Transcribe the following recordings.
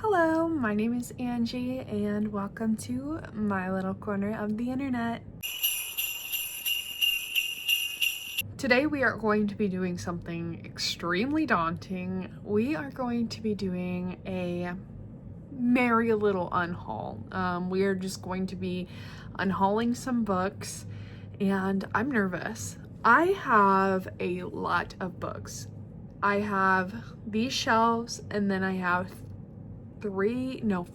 Hello, my name is Angie and welcome to my little corner of the internet. Today we are going to be doing something extremely daunting. We are going to be doing a merry little unhaul. We are just going to be unhauling some books and I'm nervous. I have a lot of books. I have these shelves and then I have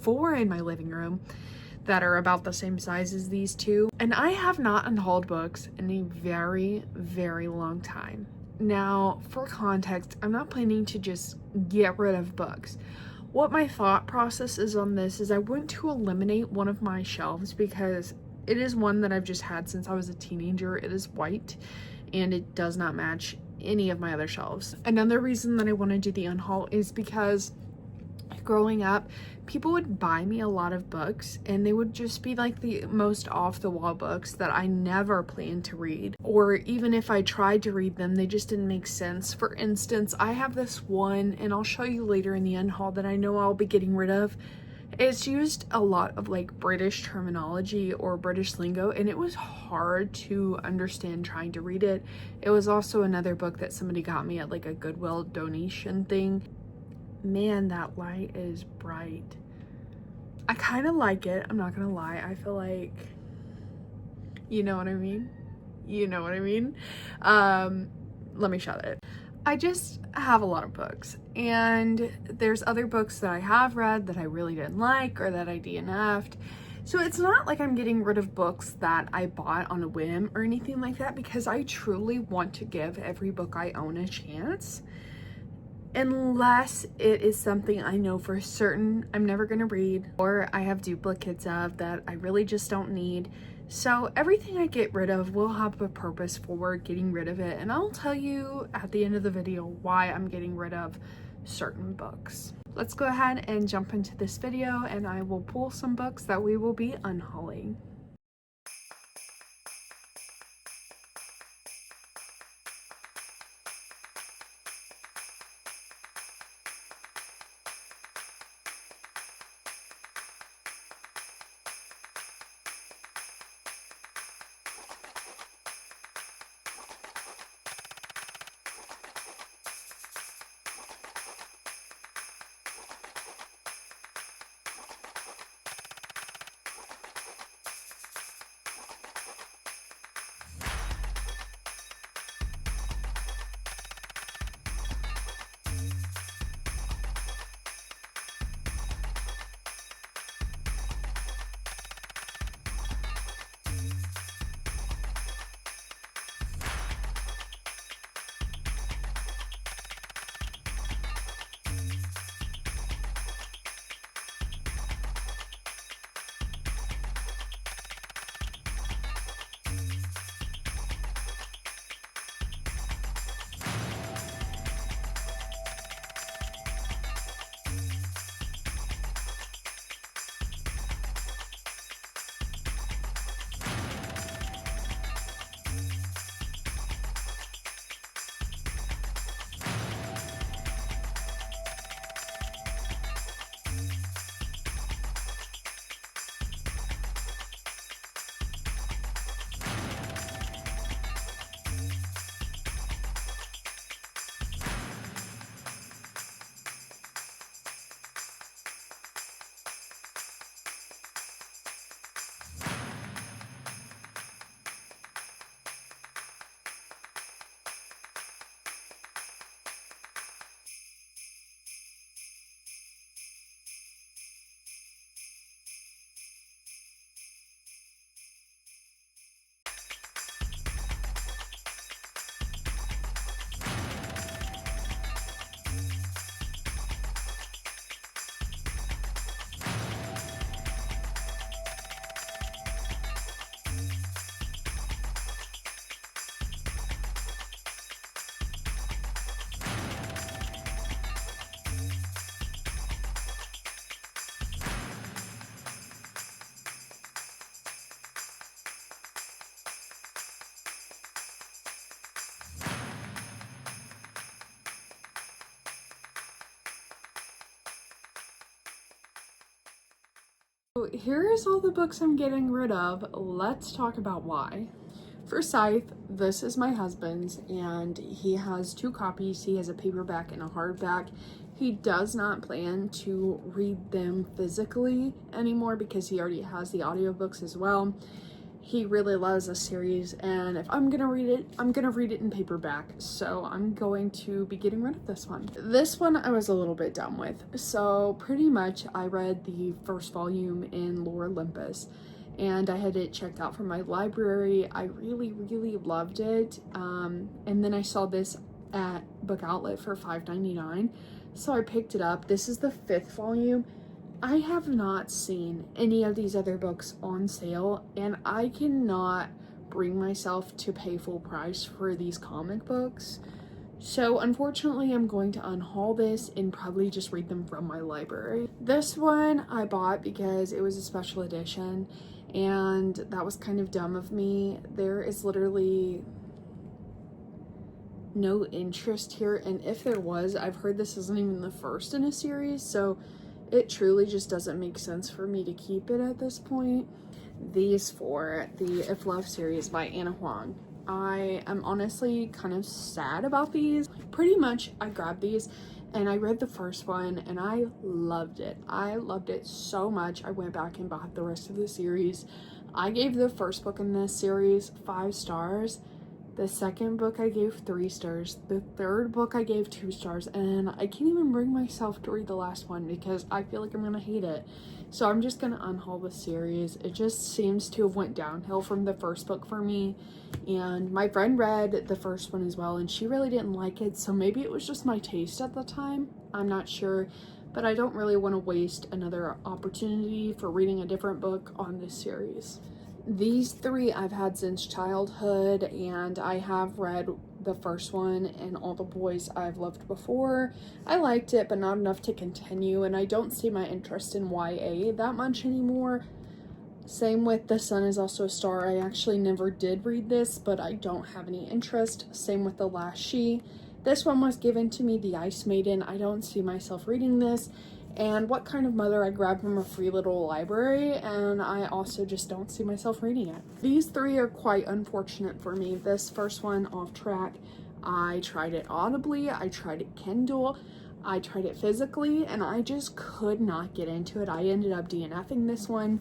four in my living room that are about the same size as these two. And I have not unhauled books in a very, very long time. Now, for context, I'm not planning to just get rid of books. What my thought process is on this is I want to eliminate one of my shelves because it is one that I've just had since I was a teenager. It is white and it does not match any of my other shelves. Another reason that I want to do the unhaul is because growing up, people would buy me a lot of books and they would just be like the most off-the-wall books that I never planned to read. Or even if I tried to read them, they just didn't make sense. For instance, I have this one, and I'll show you later in the unhaul, that I know I'll be getting rid of. It's used a lot of like British terminology or British lingo, and it was hard to understand trying to read it. It was also another book that somebody got me at like a Goodwill donation thing. Man, that light is bright. I kind of like it, I'm not gonna lie. I feel like, you know what I mean? You know what I mean? Let me shut it. I just have a lot of books, and there's other books that I have read that I really didn't like or that I DNF'd. So it's not like I'm getting rid of books that I bought on a whim or anything like that, because I truly want to give every book I own a chance. Unless it is something I know for certain I'm never going to read, or I have duplicates of that I really just don't need. So everything I get rid of will have a purpose for getting rid of it, and I'll tell you at the end of the video why I'm getting rid of certain books. Let's go ahead and jump into this video, and I will pull some books that we will be unhauling. So here's all the books I'm getting rid of. Let's talk about why. For Scythe, this is my husband's, and he has 2 copies. He has a paperback and a hardback. He does not plan to read them physically anymore because he already has the audiobooks as well. He really loves this series, and if I'm gonna read it, I'm gonna read it in paperback, so I'm going to be getting rid of this one. This one I was a little bit done with. So pretty much I read the first volume in Lore Olympus, and I had it checked out from my library. I really loved it, and then I saw this at Book Outlet for $5.99, so I picked it up. This is the 5th volume. I have not seen any of these other books on sale, and I cannot bring myself to pay full price for these comic books. So unfortunately, I'm going to unhaul this and probably just read them from my library. This one I bought because it was a special edition, and that was kind of dumb of me. There is literally no interest here, and if there was, I've heard this isn't even the first in a series, so it truly just doesn't make sense for me to keep it at this point. These 4, the If Love series by Anna Huang. I am honestly kind of sad about these. Pretty much I grabbed these and I read the first one and I loved it. I loved it so much. I went back and bought the rest of the series. I gave the first book in this series 5 stars. The second book I gave 3 stars. The third book I gave 2 stars. And I can't even bring myself to read the last one because I feel like I'm gonna hate it. So I'm just gonna unhaul the series. It just seems to have went downhill from the first book for me. And my friend read the first one as well, and she really didn't like it. So maybe it was just my taste at the time. I'm not sure. But I don't really want to waste another opportunity for reading a different book on this series. These 3 I've had since childhood, and I have read the first one and All the Boys I've Loved Before. I liked it, but not enough to continue, and I don't see my interest in YA that much anymore. Same with The Sun Is Also a Star. I actually never did read this, but I don't have any interest. Same with The Last She. This one was given to me, The Ice Maiden. I don't see myself reading this. And What Kind of Mother I grabbed from a free little library, and I also just don't see myself reading it. These 3 are quite unfortunate for me. This first one, Off Track, I tried it audibly, I tried it Kindle, I tried it physically, and I just could not get into it. I ended up DNFing this one.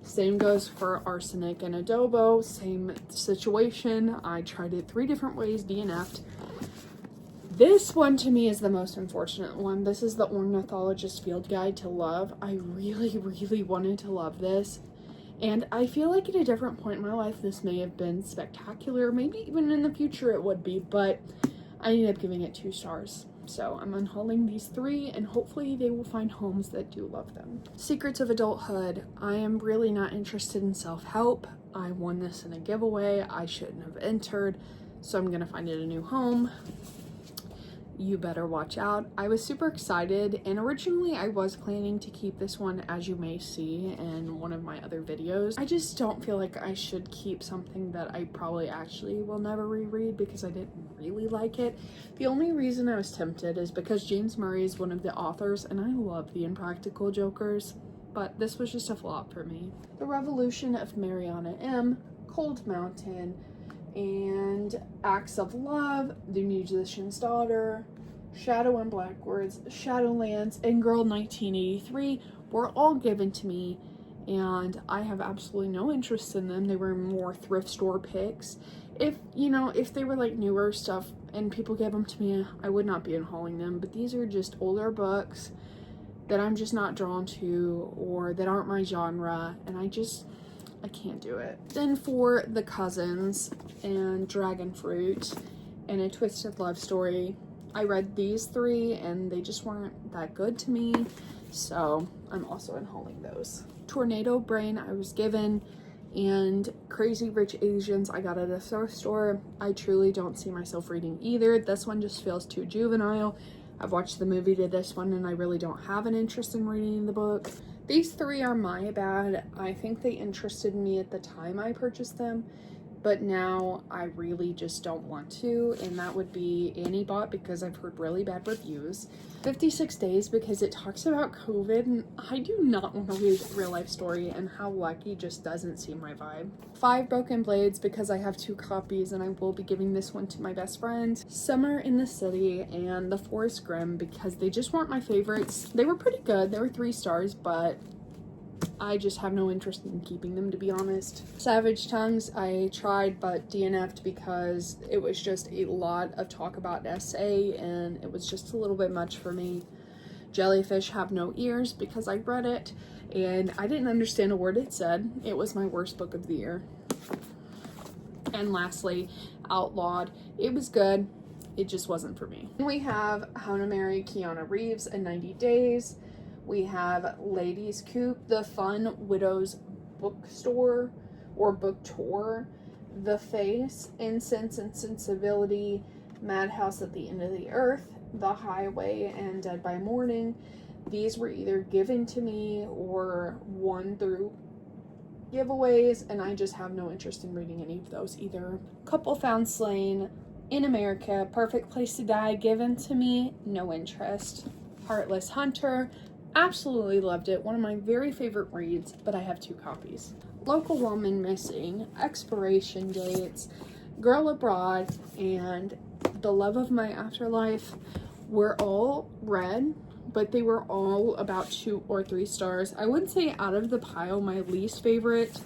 Same goes for Arsenic and Adobo, same situation. I tried it 3 different ways, DNF'd. This one to me is the most unfortunate one. This is the Ornithologist Field Guide to Love. I really wanted to love this. And I feel like at a different point in my life, this may have been spectacular. Maybe even in the future it would be, but I ended up giving it 2 stars. So I'm unhauling these 3, and hopefully they will find homes that do love them. Secrets of Adulthood. I am really not interested in self-help. I won this in a giveaway. I shouldn't have entered, so I'm gonna find it a new home. You Better Watch Out. I was super excited, and originally I was planning to keep this one, as you may see in one of my other videos. I just don't feel like I should keep something that I probably actually will never reread because I didn't really like it. The only reason I was tempted is because James Murray is one of the authors, and I love The Impractical Jokers, but this was just a flop for me. The Revolution of Mariana M., Cold Mountain, and Acts of Love, The Musician's Daughter, Shadow and Blackwords, Shadowlands, and Girl 1983 were all given to me, and I have absolutely no interest in them. They were more thrift store picks. If they were like newer stuff and people gave them to me, I would not be unhauling them, but these are just older books that I'm just not drawn to or that aren't my genre, and I can't do it. Then for The Cousins and Dragon Fruit and A Twisted Love Story, I read these 3 and they just weren't that good to me, so I'm also unhauling those. Tornado Brain I was given, and Crazy Rich Asians I got at a thrift store. I truly don't see myself reading either. This one just feels too juvenile. I've watched the movie to this one and I really don't have an interest in reading the book. These 3 are my bad. I think they interested me at the time I purchased them, but now I really just don't want to, and that would be Annie Bot, because I've heard really bad reviews. 56 Days, because it talks about COVID, and I do not want to read a real life story, and How Lucky just doesn't seem my vibe. 5 Broken Blades, because I have 2 copies and I will be giving this one to my best friend. Summer in the City and The Forest Grimm, because they just weren't my favorites. They were pretty good, they were 3 stars, but I just have no interest in keeping them, to be honest. Savage Tongues, I tried but DNF'd because it was just a lot of talk about SA and it was just a little bit much for me. Jellyfish Have No Ears, because I read it and I didn't understand a word it said. It was my worst book of the year. And lastly, Outlawed. It was good, it just wasn't for me. We have How to Marry Keanu Reeves in 90 Days. We have Ladies Coop, The Fun Widows Bookstore or Book Tour, The Face, Incense and Sensibility, Madhouse at the End of the Earth, The Highway, and Dead by Morning. These were either given to me or won through giveaways, and I just have no interest in reading any of those either. Couple Found Slain, In America, Perfect Place to Die, given to me, no interest. Heartless Hunter, absolutely loved it, one of my very favorite reads, but I have 2 copies. Local Woman Missing, Expiration Dates, Girl Abroad, and The Love of My Afterlife were all read, but they were all about 2 or 3 stars. I would say out of the pile, my least favorite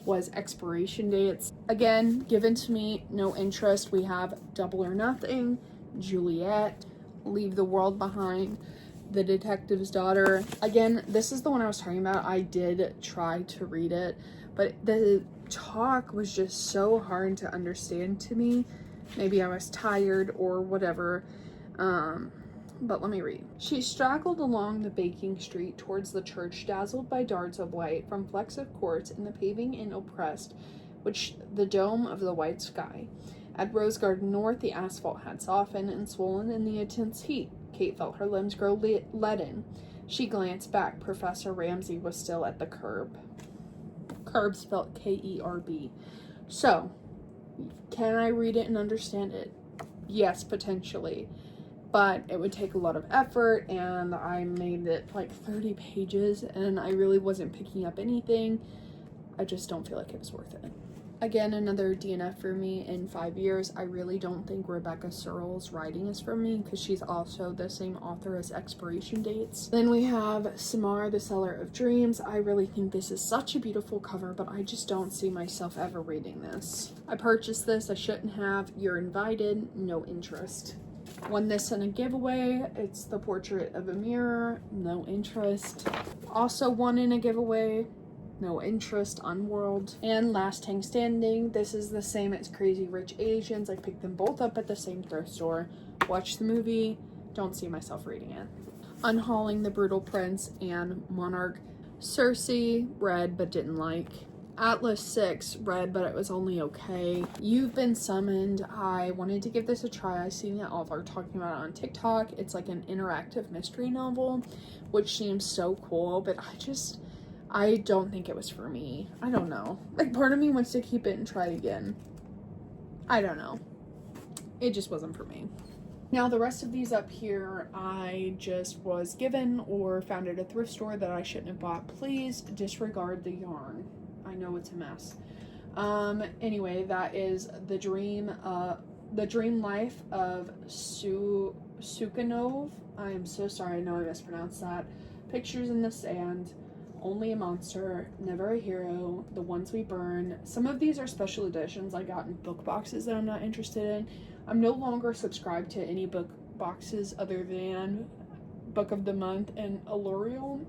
was Expiration Dates. Again, given to me, no interest. We have Double or Nothing, Juliet, Leave the World Behind, The Detective's Daughter. Again, this is the one I was talking about. I did try to read it, but the talk was just so hard to understand to me. Maybe I was tired or whatever. But let me read. She straggled along the baking street towards the church, dazzled by darts of light from flecks of quartz in the paving and oppressed, which the dome of the white sky. At Rose Garden North, the asphalt had softened and swollen in the intense heat. Kate felt her limbs grow leaden. She glanced back. Professor Ramsey was still at the curb. Curb spelled K-E-R-B. So, can I read it and understand it? Yes, potentially. But it would take a lot of effort, and I made it like 30 pages, and I really wasn't picking up anything. I just don't feel like it was worth it. Again, another DNF for me in 5 years. I really don't think Rebecca Searle's writing is for me, because she's also the same author as Expiration Dates. Then we have Samar, The Seller of Dreams. I really think this is such a beautiful cover, but I just don't see myself ever reading this. I purchased this, I shouldn't have. You're Invited, no interest. Won this in a giveaway. It's The Portrait of a Mirror, no interest. Also won in a giveaway, no interest, Unworld. And Last Hang Standing. This is the same as Crazy Rich Asians. I picked them both up at the same thrift store. Watched the movie, don't see myself reading it. Unhauling the Brutal Prince and Monarch. Circe, read but didn't like. Atlas 6, read but it was only okay. You've Been Summoned. I wanted to give this a try. I seen that all of are talking about it on TikTok. It's like an interactive mystery novel, which seems so cool, but I don't think it was for me. I don't know. Like, part of me wants to keep it and try it again. I don't know. It just wasn't for me. Now, the rest of these up here, I just was given or found at a thrift store that I shouldn't have bought. Please disregard the yarn. I know it's a mess. Anyway, that is The Dream Life of Sukhanov. I am so sorry, I know I mispronounced that. Pictures in the Sand, Only a Monster, Never a Hero, The Ones We Burn. Some of these are special editions I got in book boxes that I'm not interested in. I'm no longer subscribed to any book boxes other than Book of the Month and Allurial.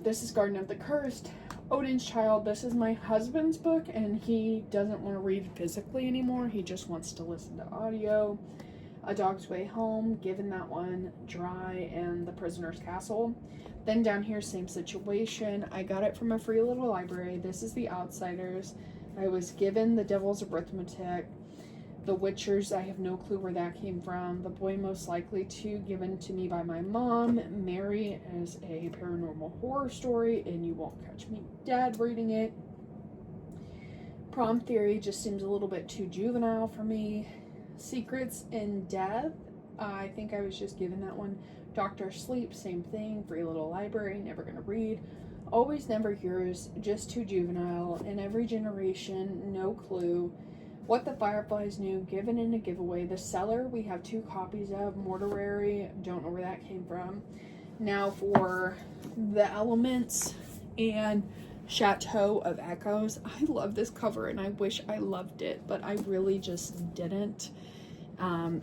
This is Garden of the Cursed. Odin's Child. This is my husband's book, and he doesn't want to read physically anymore. He just wants to listen to audio. A Dog's Way Home, given that one. Dry, and The Prisoner's Castle. Then down here, same situation. I got it from a free little library. This is The Outsiders. I was given The Devil's Arithmetic. The Witchers, I have no clue where that came from. The Boy Most Likely To, given to me by my mom. Mary is a paranormal horror story, and you won't catch me dead reading it. Prom Theory just seems a little bit too juvenile for me. Secrets in Death, I think I was just given that one. Doctor Sleep, same thing. Free Little Library, never gonna read. Always Never Yours, just too juvenile. In Every Generation, no clue. What the Fireflies Knew, given in a giveaway. The Cellar, we have 2 copies of. Mortuary, don't know where that came from. Now for The Elements and Chateau of Echoes. I love this cover and I wish I loved it, but I really just didn't.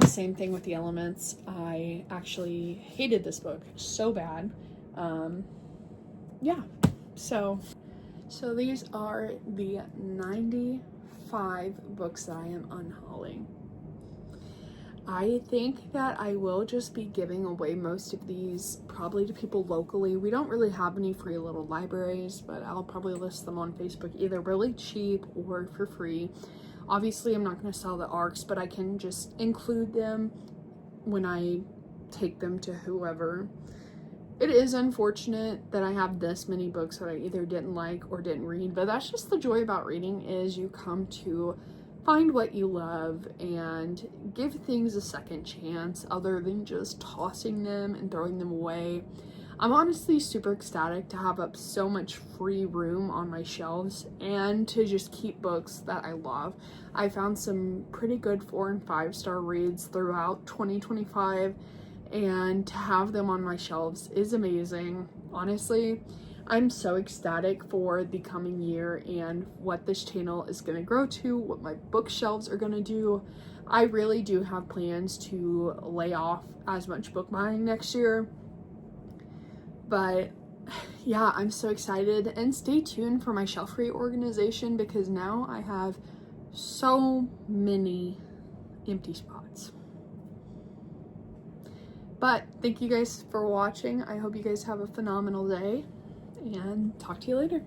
Same thing with The Elements. I actually hated this book so bad. Yeah, so these are the 95 books that I am unhauling. I think that I will just be giving away most of these probably to people locally. We don't really have any free little libraries, but I'll probably list them on Facebook either really cheap or for free. Obviously, I'm not going to sell the ARCs, but I can just include them when I take them to whoever. It is unfortunate that I have this many books that I either didn't like or didn't read, but that's just the joy about reading, is you come to find what you love and give things a second chance other than just tossing them and throwing them away. I'm honestly super ecstatic to have up so much free room on my shelves and to just keep books that I love. I found some pretty good 4 and 5 star reads throughout 2025, and to have them on my shelves is amazing. Honestly, I'm so ecstatic for the coming year and what this channel is going to grow to, what my bookshelves are going to do. I really do have plans to lay off as much book buying next year. But yeah, I'm so excited, and stay tuned for my shelf reorganization because now I have so many empty spots. But thank you guys for watching. I hope you guys have a phenomenal day, and talk to you later.